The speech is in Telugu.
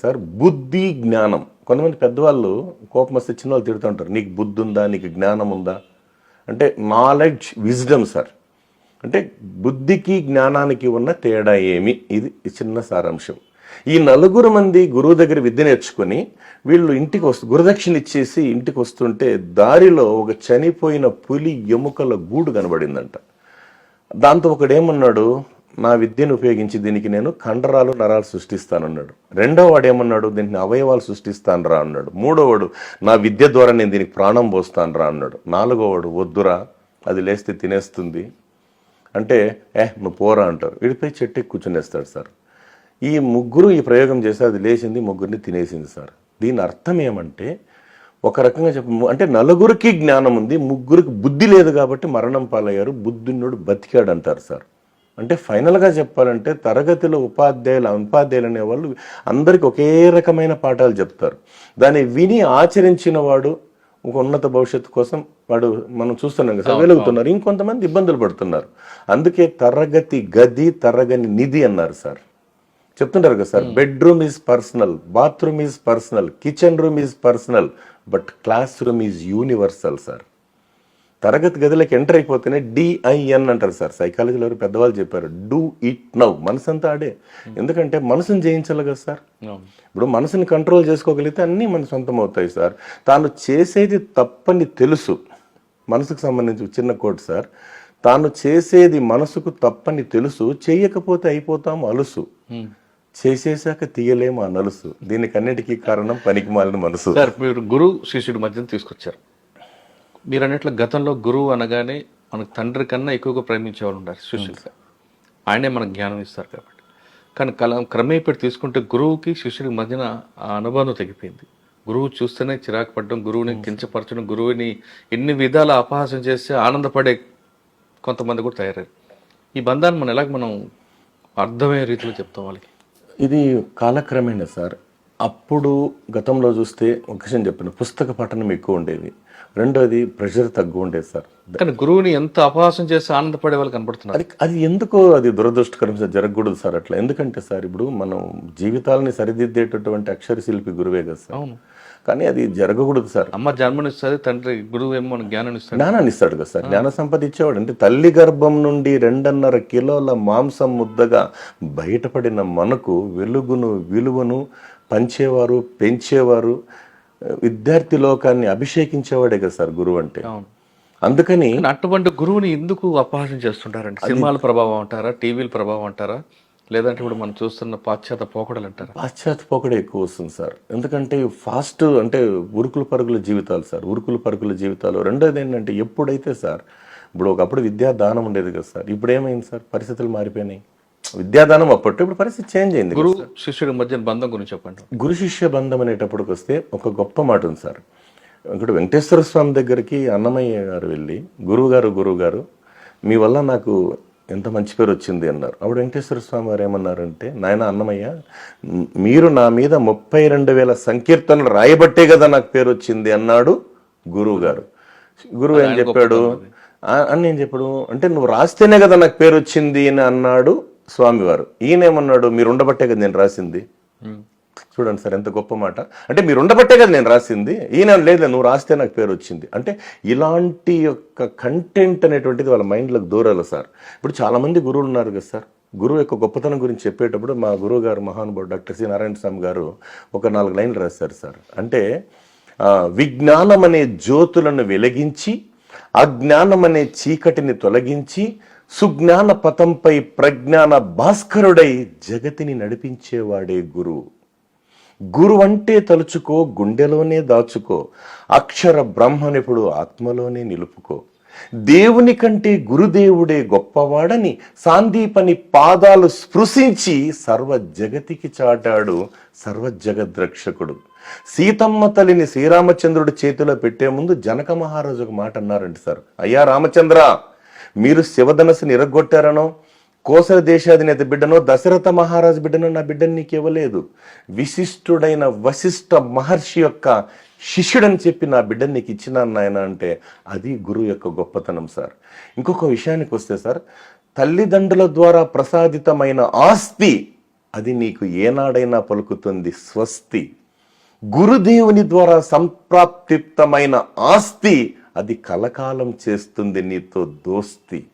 సార్, బుద్ధి జ్ఞానం. కొంతమంది పెద్దవాళ్ళు కోపం వస్తే చిన్న వాళ్ళు తిడుతుంటారు, నీకు బుద్ధి ఉందా, నీకు జ్ఞానం ఉందా అంటే. Knowledge, wisdom sir. అంటే బుద్ధికి జ్ఞానానికి ఉన్న తేడా ఏమి, ఇది చిన్న సారాంశం. ఈ 4 మంది గురువు దగ్గర విద్య నేర్చుకుని వీళ్ళు ఇంటికి గురుదక్షిణ ఇచ్చేసి ఇంటికి వస్తుంటే దారిలో ఒక చనిపోయిన పులి ఎముకల గూడు కనబడిందంట. దాంతో ఒకడేమన్నాడు, నా విద్యను ఉపయోగించి దీనికి నేను కండరాలు నరాలు సృష్టిస్తానన్నాడు. రెండో వాడు ఏమన్నాడు, దీనికి అవయవాలు సృష్టిస్తాను రా అన్నాడు. మూడోవాడు, నా విద్య ద్వారా నేను దీనికి ప్రాణం పోస్తాను రా అన్నాడు. నాలుగోవాడు, వద్దురా అది లేస్తే తినేస్తుంది అంటే, నువ్వు పోరా అంటారు. విడిపోయి చెట్టు కూర్చునేస్తాడు సార్. ఈ ముగ్గురు ఈ ప్రయోగం చేస్తే అది లేచింది, ముగ్గురిని తినేసింది సార్. దీని అర్థం ఏమంటే, ఒక రకంగా అంటే 4కి జ్ఞానం ఉంది, ముగ్గురికి బుద్ధి లేదు కాబట్టి మరణం పాలయ్యారు, బుద్ధిన్నోడు బతికాడు అంటారు సార్. అంటే ఫైనల్గా చెప్పాలంటే తరగతిలో ఉపాధ్యాయులు అనేవాళ్ళు అందరికి ఒకే రకమైన పాఠాలు చెప్తారు. దాన్ని విని ఆచరించిన వాడు ఒక ఉన్నత భవిష్యత్తు కోసం వాడు మనం చూస్తున్నాం కదా, వెలుగుతున్నారు. ఇంకొంతమంది ఇబ్బందులు పడుతున్నారు. అందుకే తరగతి గది తరగని నిధి అన్నారు సార్. చెప్తుంటారు కదా sir, bedroom is personal, bathroom is personal, kitchen room is personal, but class room is universal sir. తరగతి గదిలోకి ఎంటర్ అయిపోతేనే DIN అంటారు సార్. సైకాలజీలో పెద్దవాళ్ళు చెప్పారు, డూ ఇట్ నౌ. మనసు అంతా ఆడే. ఎందుకంటే మనసుని జయించాలి కదా సార్. ఇప్పుడు మనసుని కంట్రోల్ చేసుకోగలిగితే అన్నీ మన సొంతం అవుతాయి సార్. తాను చేసేది తప్పని తెలుసు. మనసుకు సంబంధించి చిన్న కోట్ సార్, తాను చేసేది మనసుకు తప్పని తెలుసు, చేయకపోతే అయిపోతాము అలుసు, చేసేసాక తీయలేము ఆ నలుసు, దీనికన్నిటికీ కారణం పనికిమాలిన మనసు. సార్, మీరు గురువు శిష్యుడి మధ్యన తీసుకొచ్చారు. మీరు అన్నట్లు గతంలో గురువు అనగానే మనకు తండ్రి కన్నా ఎక్కువగా ప్రేమించేవాళ్ళు ఉంటారు శిష్యులుగా. ఆయనే మనకు జ్ఞానం ఇస్తారు కాబట్టి. కానీ క్రమేపటి తీసుకుంటే గురువుకి శిష్యుడికి మధ్యన ఆ అనుబంధం తెగిపోయింది. గురువు చూస్తేనే చిరాకు పడడం, గురువుని కించపరచడం, గురువుని ఎన్ని విధాల అపహాసం చేస్తే ఆనందపడే కొంతమంది కూడా తయారయ్యారు. ఈ బంధాన్ని మనం అర్థమయ్యే రీతిలో చెప్తాం వాళ్ళకి. ఇది కాలక్రమేణా సార్. అప్పుడు గతంలో చూస్తే ఒక విషయం చెప్పిన, పుస్తక పఠనం ఎక్కువ ఉండేది. రెండోది ప్రెషర్ తక్కువ ఉండేది సార్. కానీ గురువుని ఎంత అపహాసం చేసి ఆనందపడే వాళ్ళు కనపడుతున్నారు. అది ఎందుకో అది దురదృష్టకరం సార్, జరగకూడదు సార్ అట్లా. ఎందుకంటే సార్, ఇప్పుడు మనం జీవితాలని సరిదిద్దేటటువంటి అక్షర శిల్పి గురువే కదా సార్. అవును, కానీ అది జరగకూడదు సార్. అమ్మ జన్మనిస్తుంది, తండ్రి గురువు ఏమో జ్ఞానాన్ని ఇస్తాడు కదా సార్. జ్ఞాన సంపద ఇచ్చేవాడు. అంటే తల్లి గర్భం నుండి 2.5 కిలోల మాంసం ముద్దగా బయటపడిన మనకు వెలుగును విలువను పంచేవారు, పెంచేవారు, విద్యార్థి లోకాన్ని అభిషేకించేవాడే కదా సార్ గురువు అంటే. అందుకని అటువంటి గురువుని ఎందుకు అపహాసం చేస్తుంటారండి? సినిమాల ప్రభావం అంటారా, టీవీల ప్రభావం అంటారా, లేదంటే ఇప్పుడు మనం చూస్తున్న పాశ్చాత్య పోకడలు అంటారా? పాశ్చాత్య పోకడే ఎక్కువ వస్తుంది సార్. ఎందుకంటే ఫాస్ట్ అంటే ఉరుకులు పరుగుల జీవితాలు సార్, ఉరుకులు పరుగుల జీవితాలు. రెండోది ఏంటంటే, ఎప్పుడైతే సార్ ఇప్పుడు ఒకప్పుడు విద్యాదానం ఉండేది కదా సార్, ఇప్పుడు ఏమైంది సార్, పరిస్థితులు మారిపోయినాయి. విద్యాదానం అప్పట్లో, ఇప్పుడు పరిస్థితి చేంజ్ అయింది. గురు శిష్యుడి మధ్య బంధం గురించి చెప్పండి. గురు శిష్య బంధం అనేటప్పటికి వస్తే ఒక గొప్ప మాట ఉంది సార్. ఇక్కడ వెంకటేశ్వర స్వామి దగ్గరికి అన్నమయ్య గారు వెళ్ళి, గురువు గారు మీ వల్ల నాకు ఎంత మంచి పేరు వచ్చింది అన్నారు. అప్పుడు వెంకటేశ్వర స్వామి గారు ఏమన్నారంటే, నాయన అన్నమయ్య, మీరు నా మీద 32,000 సంకీర్తనలు రాయబట్టే కదా నాకు పేరు వచ్చింది అన్నాడు గురువు గారు. గురువు ఏం చెప్పాడు అని నేను చెప్పాడు అంటే, నువ్వు రాస్తేనే కదా నాకు పేరు వచ్చింది అని అన్నాడు స్వామివారు. ఈయనేమన్నాడు, మీరు ఉండబట్టే కదా నేను రాసింది. చూడండి సార్ ఎంత గొప్ప మాట. అంటే మీరు ఉండబట్టే కదా నేను రాసింది. ఈయన లేదు, నువ్వు రాస్తే నాకు పేరు వచ్చింది. అంటే ఇలాంటి యొక్క కంటెంట్ అనేటువంటిది వాళ్ళ మైండ్లోకి దూరాలి సార్. ఇప్పుడు చాలామంది గురువులు ఉన్నారు కదా సార్. గురువు యొక్క గొప్పతనం గురించి చెప్పేటప్పుడు మా గురువు గారు మహానుభావుడు డాక్టర్ సి నారాయణ స్వామి గారు ఒక 4 లైన్లు రాశారు సార్. అంటే విజ్ఞానం అనే జ్యోతులను వెలిగించి, అజ్ఞానం అనే చీకటిని తొలగించి, సుజ్ఞాన పథంపై ప్రజ్ఞాన భాస్కరుడై జగతిని నడిపించేవాడే గురువు. గురువంటే తలుచుకో, గుండెలోనే దాచుకో, అక్షర బ్రహ్మనిపుడు ఆత్మలోనే నిలుపుకో. దేవుని కంటే గురుదేవుడే గొప్పవాడని సాందీపని పాదాలు స్పృశించి సర్వ జగతికి చాటాడు సర్వ జగద్రక్షకుడు. సీతమ్మ తల్లిని శ్రీరామచంద్రుడి చేతిలో పెట్టే ముందు జనక మహారాజు ఒక మాట అన్నారంట సార్. అయ్యా రామచంద్ర, మీరు శివధనస్సుని ఇరగొట్టారనో, కోసల దేశాధినేత బిడ్డనో, దశరథ మహారాజు బిడ్డనో నా బిడ్డను నీకు ఇవ్వలేదు. విశిష్టుడైన వశిష్ఠ మహర్షి యొక్క శిష్యుడని చెప్పి నా బిడ్డను నీకు ఇచ్చినాను నాయన అంటే అది గురువు యొక్క గొప్పతనం సార్. ఇంకొక విషయానికి వస్తే సార్, తల్లిదండ్రుల ద్వారా ప్రసాదితమైన ఆస్తి అది నీకు ఏనాడైనా పలుకుతుంది స్వస్తి. గురుదేవుని ద్వారా సంప్రాప్తిప్తమైన ఆస్తి అది కలకాలం చేస్తుంది నీతో దోస్తి.